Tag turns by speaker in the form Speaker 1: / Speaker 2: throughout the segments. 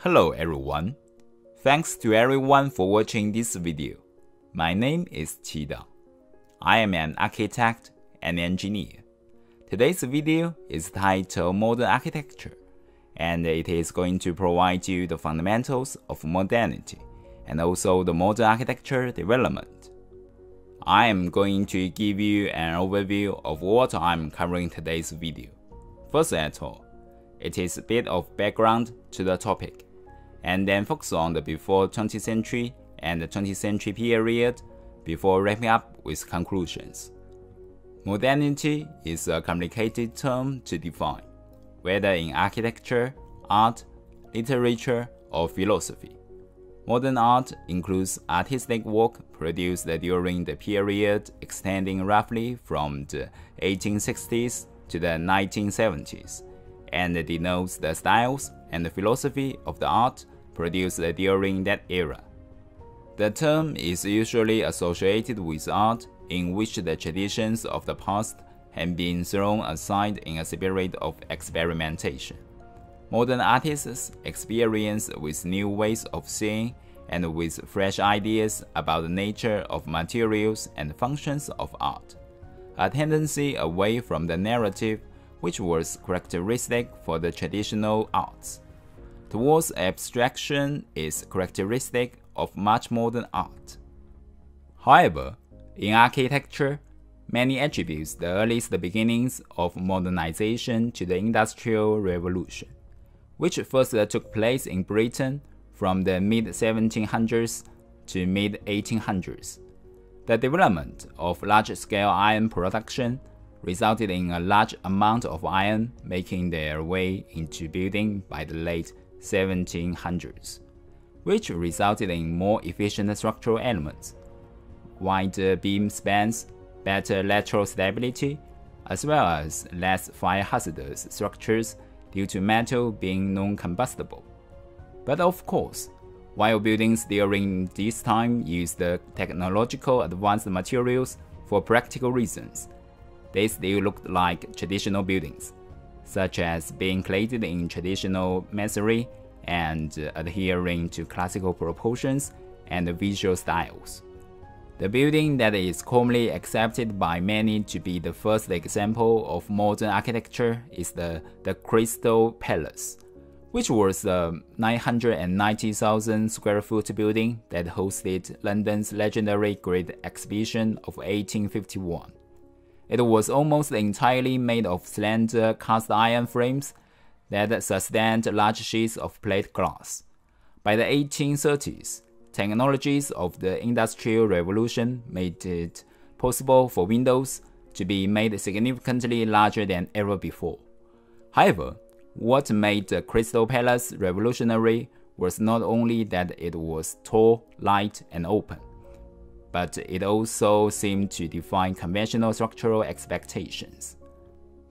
Speaker 1: Hello everyone. Thanks to everyone for watching this video. My name is Qida. I am an architect and engineer. Today's video is titled Modern Architecture, and it is going to provide you the fundamentals of modernity and also the modern architecture development. I am going to give you an overview of what I am covering in today's video. First at all, it is a bit of background to the topic, and then focus on the before 20th century and the 20th century period before wrapping up with conclusions. Modernity is a complicated term to define, whether in architecture, art, literature, or philosophy. Modern art includes artistic work produced during the period extending roughly from the 1860s to the 1970s, and denotes the styles and the philosophy of the art produced during that era. The term is usually associated with art in which the traditions of the past have been thrown aside in a spirit of experimentation. Modern artists experience with new ways of seeing and with fresh ideas about the nature of materials and functions of art, a tendency away from the narrative which was characteristic for the traditional arts, towards abstraction is characteristic of much modern art. However, in architecture, many attribute the earliest beginnings of modernization to the Industrial Revolution, which first took place in Britain from the mid-1700s to mid-1800s. The development of large-scale iron production resulted in a large amount of iron making their way into building by the late 1700s, which resulted in more efficient structural elements, wider beam spans, better lateral stability, as well as less fire-hazardous structures due to metal being non-combustible. But of course, while buildings during this time used the technological advanced materials for practical reasons, they still looked like traditional buildings, such as being clad in traditional masonry and adhering to classical proportions and visual styles. The building that is commonly accepted by many to be the first example of modern architecture is the Crystal Palace, which was a 990,000 square foot building that hosted London's legendary Great Exhibition of 1851. It was almost entirely made of slender cast iron frames that sustained large sheets of plate glass. By the 1830s, technologies of the Industrial Revolution made it possible for windows to be made significantly larger than ever before. However, what made the Crystal Palace revolutionary was not only that it was tall, light, and open, but it also seemed to defy conventional structural expectations.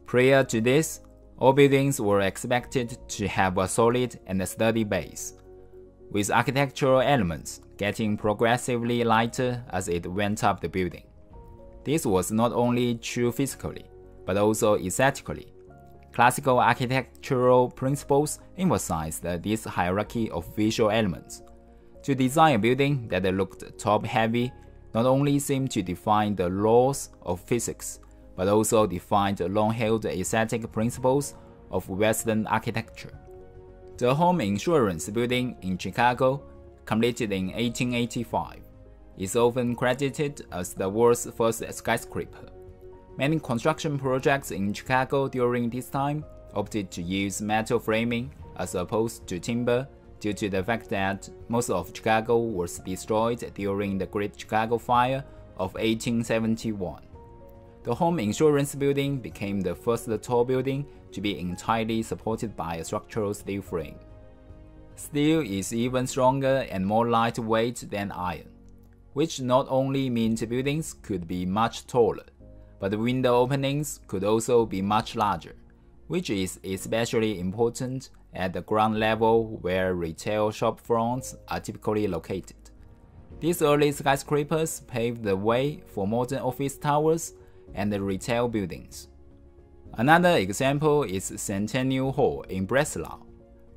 Speaker 1: Prior to this, all buildings were expected to have a solid and sturdy base, with architectural elements getting progressively lighter as it went up the building. This was not only true physically, but also aesthetically. Classical architectural principles emphasized this hierarchy of visual elements. To design a building that looked top-heavy not only seemed to define the laws of physics, but also defined long-held aesthetic principles of Western architecture. The Home Insurance Building in Chicago, completed in 1885, is often credited as the world's first skyscraper. Many construction projects in Chicago during this time opted to use metal framing as opposed to timber due to the fact that most of Chicago was destroyed during the Great Chicago Fire of 1871. The Home Insurance Building became the first tall building to be entirely supported by a structural steel frame. Steel is even stronger and more lightweight than iron, which not only means buildings could be much taller, but the window openings could also be much larger, which is especially important at the ground level where retail shop fronts are typically located. These early skyscrapers paved the way for modern office towers and retail buildings. Another example is Centennial Hall in Breslau,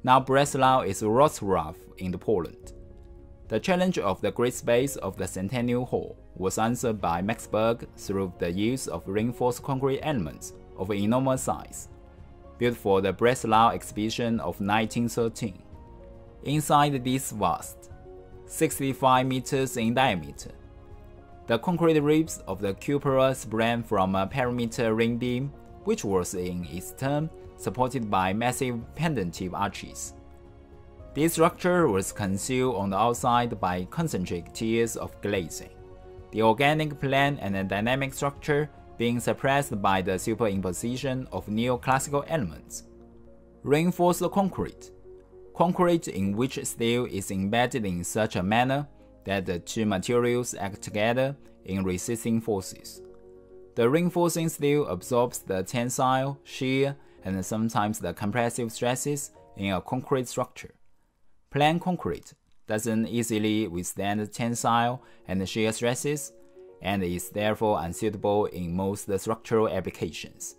Speaker 1: Now Breslau is Wrocław in Poland. The challenge of the great space of the Centennial Hall was answered by Max Berg through the use of reinforced concrete elements of enormous size, built for the Breslau exhibition of 1913. Inside this vast, 65 meters in diameter, the concrete ribs of the cupola sprang from a perimeter ring beam, which was in its turn supported by massive pendentive arches. This structure was concealed on the outside by concentric tiers of glazing, the organic plane and the dynamic structure being suppressed by the superimposition of neoclassical elements. Reinforced concrete, concrete in which steel is embedded in such a manner that the two materials act together in resisting forces. The reinforcing steel absorbs the tensile, shear, and sometimes the compressive stresses in a concrete structure. Plain concrete doesn't easily withstand tensile and shear stresses, and is therefore unsuitable in most structural applications.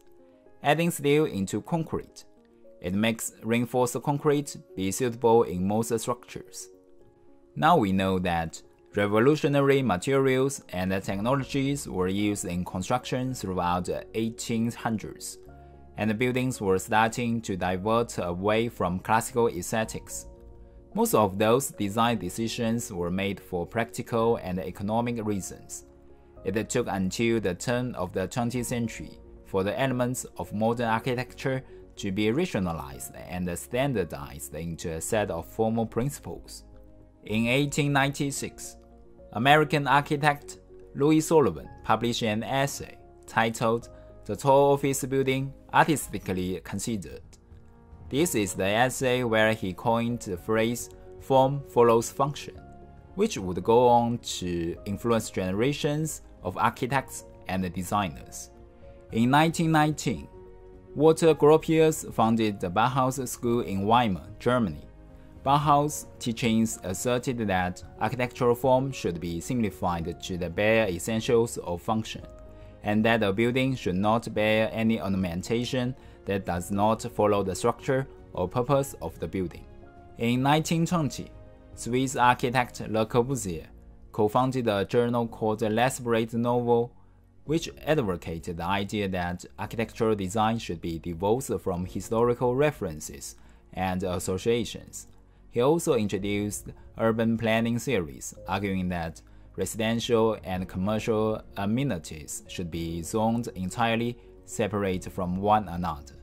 Speaker 1: Adding steel into concrete, it makes reinforced concrete be suitable in most structures. Now we know that revolutionary materials and technologies were used in construction throughout the 1800s, and buildings were starting to divert away from classical aesthetics. Most of those design decisions were made for practical and economic reasons. It took until the turn of the 20th century for the elements of modern architecture to be rationalized and standardized into a set of formal principles. In 1896, American architect Louis Sullivan published an essay titled "The Tall Office Building Artistically Considered." This is the essay where he coined the phrase "form follows function," which would go on to influence generations of architects and designers. In 1919, Walter Gropius founded the Bauhaus School in Weimar, Germany. Bauhaus teachings asserted that architectural form should be simplified to the bare essentials of function, and that a building should not bear any ornamentation that does not follow the structure or purpose of the building. In 1920, Swiss architect Le Corbusier co-founded a journal called L'Esprit Nouveau, which advocated the idea that architectural design should be divorced from historical references and associations. He also introduced urban planning theories, arguing that residential and commercial amenities should be zoned entirely separate from one another.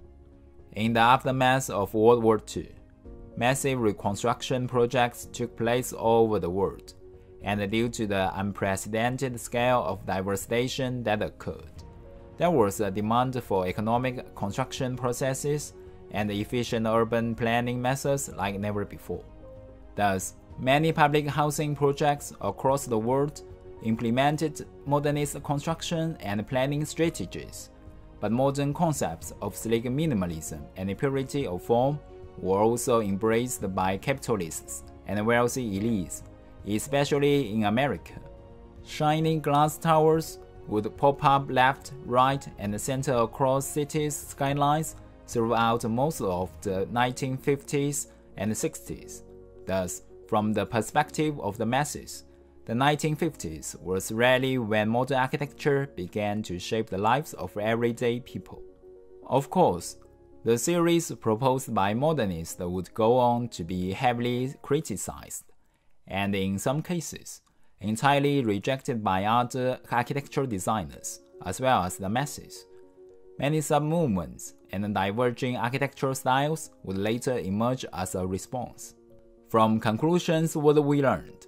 Speaker 1: In the aftermath of World War II, massive reconstruction projects took place all over the world, and due to the unprecedented scale of devastation that occurred, there was a demand for economic construction processes and efficient urban planning methods like never before. Thus, many public housing projects across the world implemented modernist construction and planning strategies, but modern concepts of sleek minimalism and purity of form were also embraced by capitalists and wealthy elites, especially in America. Shining glass towers would pop up left, right, and center across cities' skylines throughout most of the 1950s and 60s. Thus, from the perspective of the masses, the 1950s was really when modern architecture began to shape the lives of everyday people. Of course, the theories proposed by modernists would go on to be heavily criticized, and in some cases, entirely rejected by other architectural designers, as well as the masses. Many sub-movements and diverging architectural styles would later emerge as a response. From conclusions, what we learned: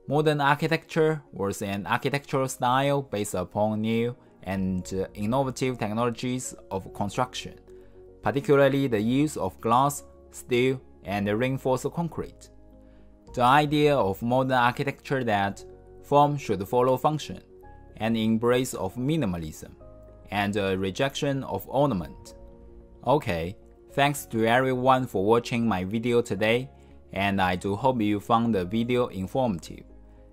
Speaker 1: modern architecture was an architectural style based upon new and innovative technologies of construction, particularly the use of glass, steel, and reinforced concrete. The idea of modern architecture that form should follow function, an embrace of minimalism, and a rejection of ornament. Okay, thanks to everyone for watching my video today, and I do hope you found the video informative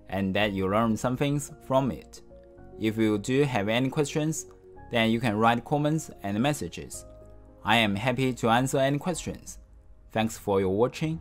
Speaker 1: and that you learned some things from it. If you do have any questions, then you can write comments and messages. I am happy to answer any questions. Thanks for your watching